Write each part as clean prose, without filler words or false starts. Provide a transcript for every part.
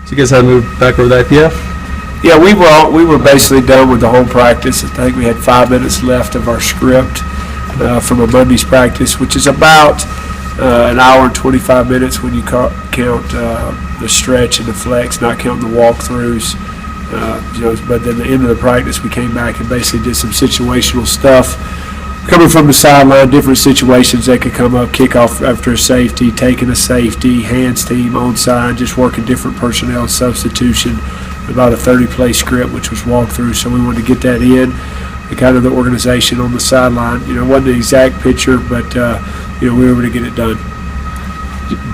So you guys had to move back over to the IPF? Yeah, we were basically done with the whole practice. I think we had 5 minutes left of our script from a Monday's practice, which is about an hour and 25 minutes when you count the stretch and the flex, not counting the walkthroughs. But then the end of the practice, we came back and basically did some situational stuff. Coming from the sideline, different situations that could come up, kickoff after a safety, taking a safety, hands team, onside, just working different personnel substitution, about a 30-play script, which was walkthrough, so we wanted to get that in. The kind of the organization on the sideline, it wasn't the exact picture, but we were able to get it done.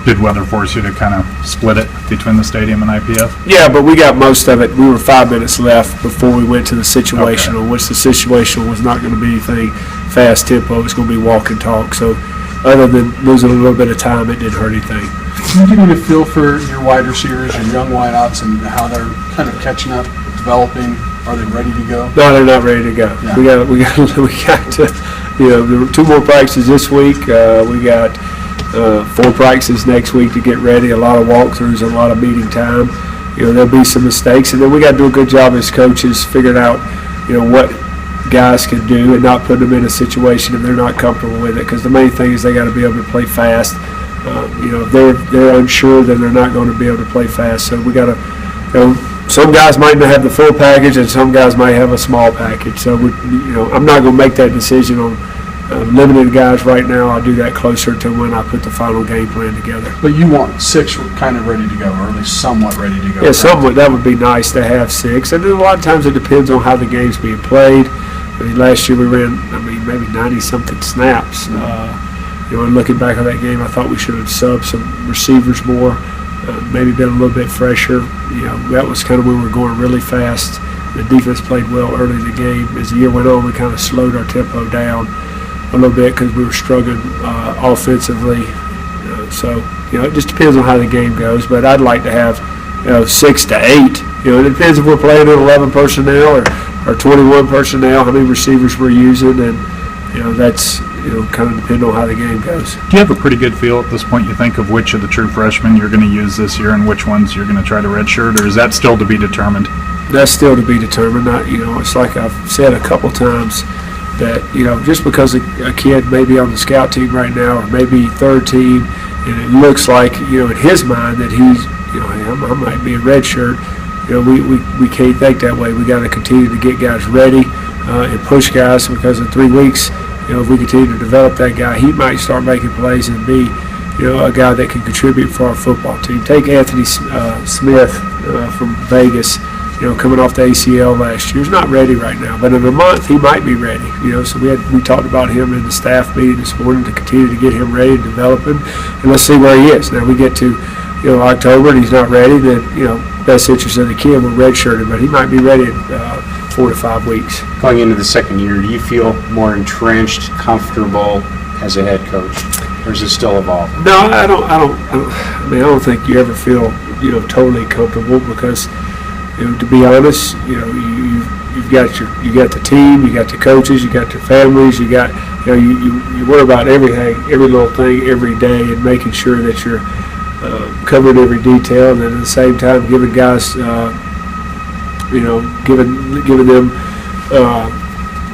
Did weather force you to kind of split it between the stadium and IPF? Yeah, but we got most of it. We were 5 minutes left before we went to the situational, which the situational was not going to be anything fast tempo. It was going to be walk and talk. So other than losing a little bit of time, it didn't hurt anything. Can you give me a feel for your wide receivers, your young wideouts, and how they're kind of catching up, developing? Are they ready to go? No, they're not ready to go. Yeah. We got there were 2 more practices this week. We got 4 practices next week to get ready. A lot of walkthroughs, a lot of meeting time. There'll be some mistakes, and then we got to do a good job as coaches figuring out, what guys can do and not put them in a situation if they're not comfortable with it. Because the main thing is they got to be able to play fast. If they're unsure, then they're not going to be able to play fast. So we got to, some guys might not have the full package, and some guys might have a small package. So I'm not going to make that decision on limited guys right now. I'll do that closer to when I put the final game plan together. But you want 6 kind of ready to go, or at least somewhat ready to go. Yeah, somewhat. That would be nice to have 6. And then a lot of times it depends on how the game's being played. Last year we ran, maybe 90-something snaps. And looking back on that game, I thought we should have subbed some receivers more, maybe been a little bit fresher. That was kind of when we were going really fast. The defense played well early in the game. As the year went on, we kind of slowed our tempo down a little bit because we were struggling offensively. It just depends on how the game goes. But I'd like to have 6 to 8. It depends if we're playing in 11 personnel or 21 personnel, how many receivers we're using, and that's kind of depend on how the game goes. Do you have a pretty good feel at this point, you think, of which of the true freshmen you're going to use this year and which ones you're going to try to redshirt, or is that still to be determined? That's still to be determined. It's like I've said a couple times that just because a kid may be on the scout team right now or maybe third team, and it looks like in his mind that he's I might be a redshirt. We can't think that way. We got to continue to get guys ready and push guys, because in 3 weeks, if we continue to develop that guy, he might start making plays and be, a guy that can contribute for our football team. Take Anthony Smith from Vegas, coming off the ACL last year. He's not ready right now, but in a month he might be ready. So we talked about him in the staff meeting this morning to continue to get him ready, develop him, and let's see where he is. Now we get to October and he's not ready, then best interest of the kid, we're redshirted, but he might be ready in 4 to 5 weeks. Going into the second year, do you feel more entrenched, comfortable as a head coach, or is it still evolving? No, I don't think you ever feel totally comfortable, because to be honest, you've got the team, you got the coaches, you got your families, you got you worry about everything, every little thing every day, and making sure that you're covering every detail, and then at the same time giving guys giving them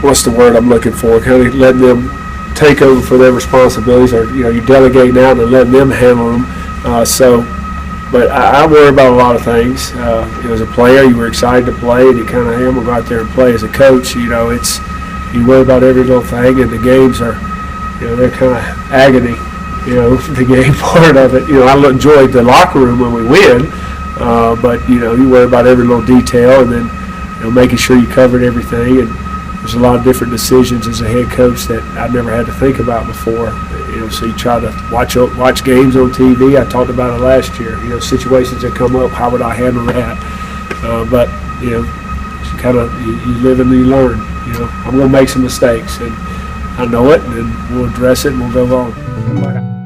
what's the word I'm looking for, kind of letting them take over for their responsibilities, or you delegate out and letting them handle them. But I worry about a lot of things. As a player, you were excited to play, and you kind of go out there and play. As a coach, you worry about every little thing, and the games are, they're kind of agony. The game part of it. I enjoyed the locker room when we win, but you worry about every little detail, and then making sure you covered everything. And there's a lot of different decisions as a head coach that I've never had to think about before. So you try to watch games on TV. I talked about it last year. Situations that come up, how would I handle that? But you live and you learn. I'm going to make some mistakes, and I know it, and we'll address it, and we'll go on.